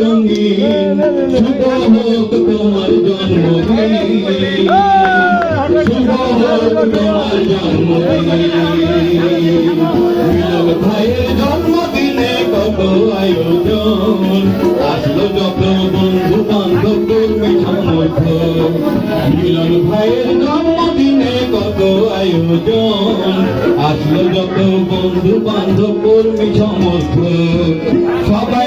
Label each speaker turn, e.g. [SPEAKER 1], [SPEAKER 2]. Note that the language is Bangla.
[SPEAKER 1] রঙিন শুভ হোক তোমার জন্মদিন, শুভ হোক তোমার জন্মদিন। মিলন ভাইয়ের জন্মদিনে কত আয়োজন, আসলো যত বন্ধু বান্ধব কর্মী সমর্থক। মিলন ভাইয়ের জন্মদিনে কত আয়োজন, আসলো যত বন্ধু বান্ধব কর্মী সমর্থক। সবাই